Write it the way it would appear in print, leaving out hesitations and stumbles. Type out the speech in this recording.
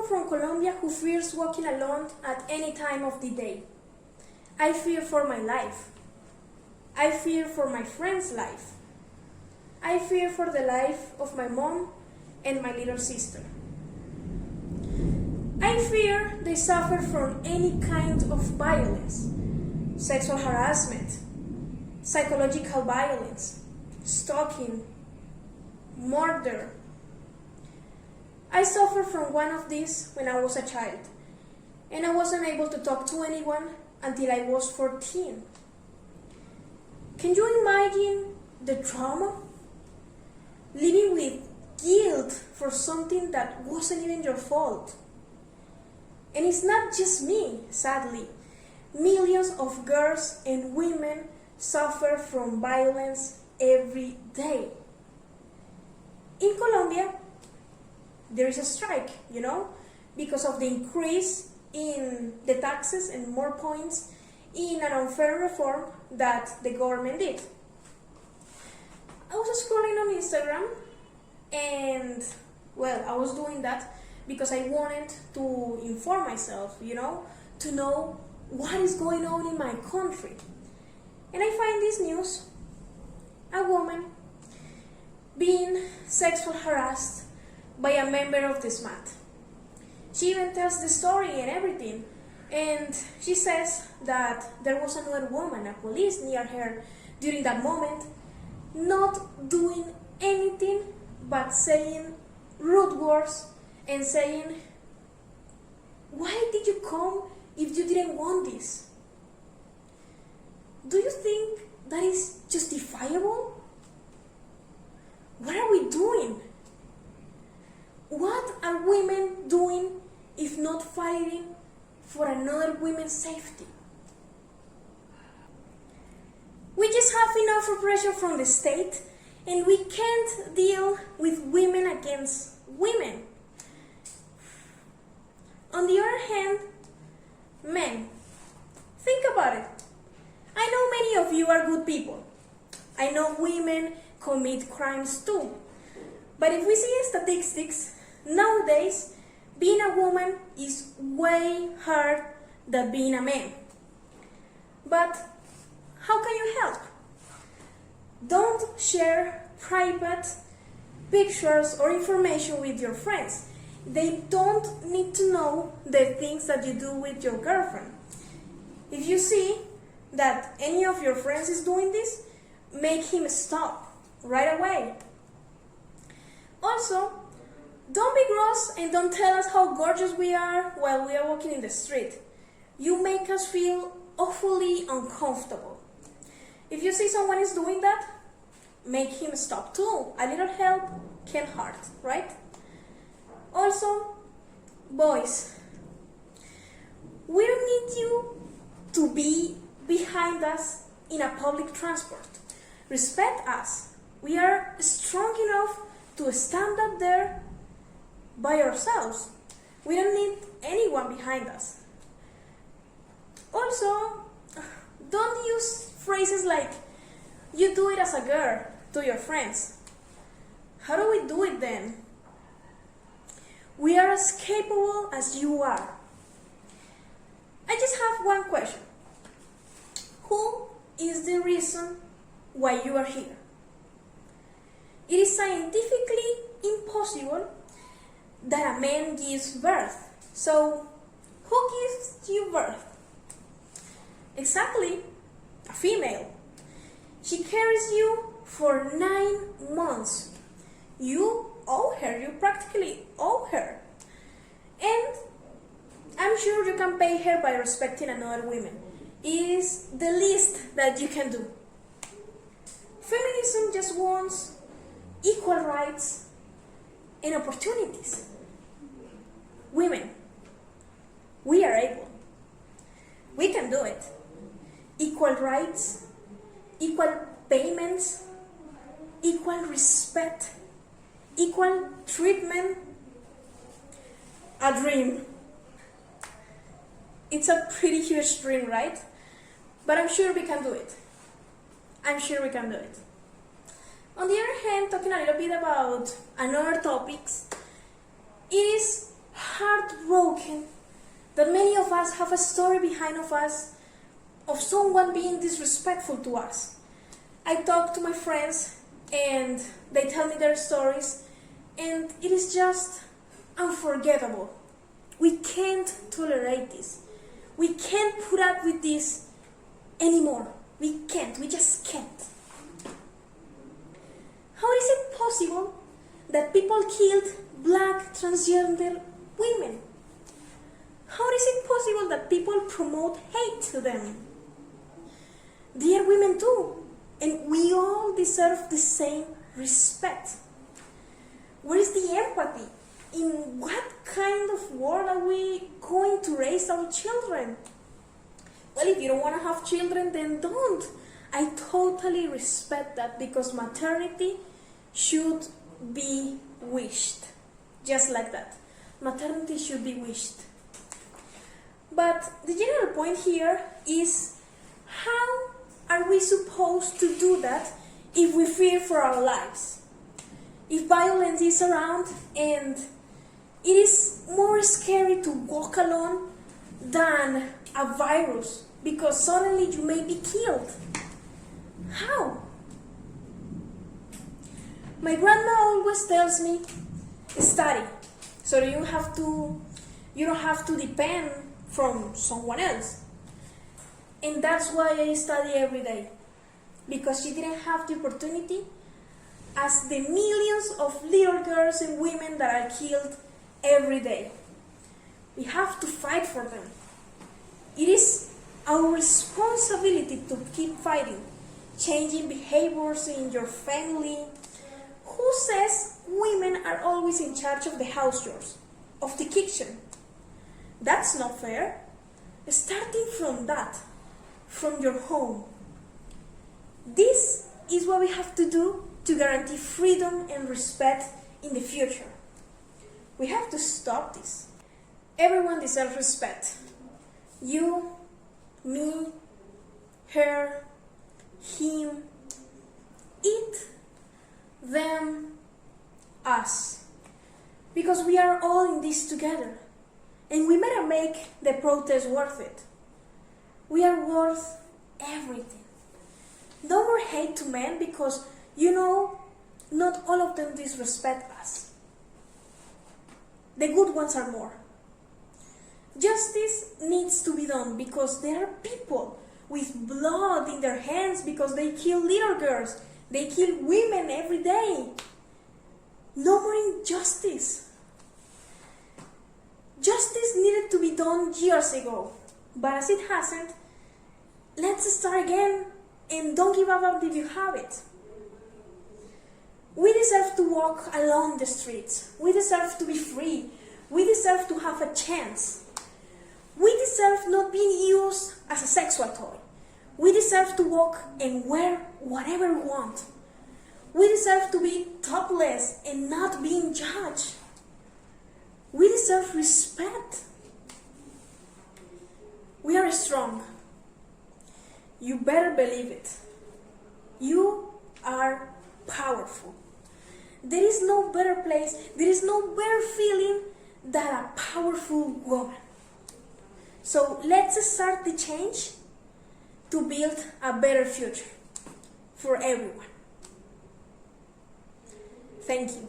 from Colombia who fears walking alone at any time of the day. I fear for my life. I fear for my friend's life. I fear for the life of my mom and my little sister. I fear they suffer from any kind of violence, sexual harassment, psychological violence, stalking, murder. I suffered from one of these when I was a child, and I wasn't able to talk to anyone until I was 14. Can you imagine the trauma? Living with guilt for something that wasn't even your fault. And it's not just me, sadly. Millions of girls and women suffer from violence every day. In Colombia, there is a strike, because of the increase in the taxes and more points in an unfair reform that the government did. I was scrolling on Instagram and, I was doing that because I wanted to inform myself, to know what is going on in my country. And I find this news, a woman being sexually harassed by a member of the SMAT. She even tells the story and everything. And she says that there was another woman, a police near her during that moment, not doing anything but saying rude words and saying, "Why did you come if you didn't want this?" Do you think that is justifiable? What are we doing? What are women doing if not fighting for another woman's safety? We just have enough oppression from the state, and we can't deal with women against women. On the other hand, men, think about it. I know many of you are good people. I know women commit crimes too. But if we see statistics, nowadays, being a woman is way harder than being a man. But how can you help? Don't share private pictures or information with your friends. They don't need to know the things that you do with your girlfriend. If you see that any of your friends is doing this, make him stop right away. Also, don't be gross and don't tell us how gorgeous we are while we are walking in the street. You make us feel awfully uncomfortable. If you see someone is doing that, make him stop too. A little help can hurt, right? Also, boys, we don't need you to be behind us in a public transport. Respect us. We are strong enough to stand up there by ourselves. We don't need anyone behind us. Also, don't use phrases like, "You do it as a girl," to your friends. How do we do it then? We are as capable as you are. I just have one question. Who is the reason why you are here? It is scientifically impossible that a man gives birth. So, who gives you birth? Exactly, a female. She carries you for 9 months. You owe her, you practically owe her. And I'm sure you can pay her by respecting another woman. It is the least that you can do. Feminism just wants equal rights and opportunities. Women, we are able. We can do it. Equal rights, equal payments, equal respect, equal treatment. A dream. It's a pretty huge dream, right? But I'm sure we can do it. I'm sure we can do it. On the other hand, talking a little bit about another topics, it is hard heartbroken that many of us have a story behind of us of someone being disrespectful to us. I talk to my friends and they tell me their stories, and it is just unforgettable. We can't tolerate this. We can't put up with this anymore. We can't. We just can't. How is it possible that people killed black transgender women? How is it possible that people promote hate to them? They are women too, and we all deserve the same respect. Where is the empathy? In what kind of world are we going to raise our children? Well, if you don't want to have children, then don't. I totally respect that, because maternity should be wished. Just like that. Maternity should be wished. But the general point here is, how are we supposed to do that if we fear for our lives? If violence is around and it is more scary to walk alone than a virus, because suddenly you may be killed. How? My grandma always tells me, study, so you don't have to depend from someone else. And that's why I study every day, because she didn't have the opportunity as the millions of little girls and women that are killed every day. We have to fight for them. It is our responsibility to keep fighting, changing behaviors in your family. Who says women are always in charge of the house chores, of the kitchen? That's not fair. Starting from that, from your home. This is what we have to do to guarantee freedom and respect in the future. We have to stop this. Everyone deserves respect. You, me, her, him, it, them, us. Because we are all in this together. And we better make the protest worth it. We are worth everything. No more hate to men, because, not all of them disrespect us. The good ones are more. Justice needs to be done, because there are people with blood in their hands because they kill little girls. They kill women every day. No more injustice. Justice needed to be done years ago, but as it hasn't, let's start again, and don't give up if you have it. We deserve to walk along the streets. We deserve to be free. We deserve to have a chance. We deserve not being used as a sexual toy. We deserve to walk and wear whatever we want. We deserve to be topless and not being judged. We deserve respect. We are strong. You better believe it. You are powerful. There is no better place, there is no better feeling than a powerful woman. So let's start the change to build a better future for everyone. Thank you.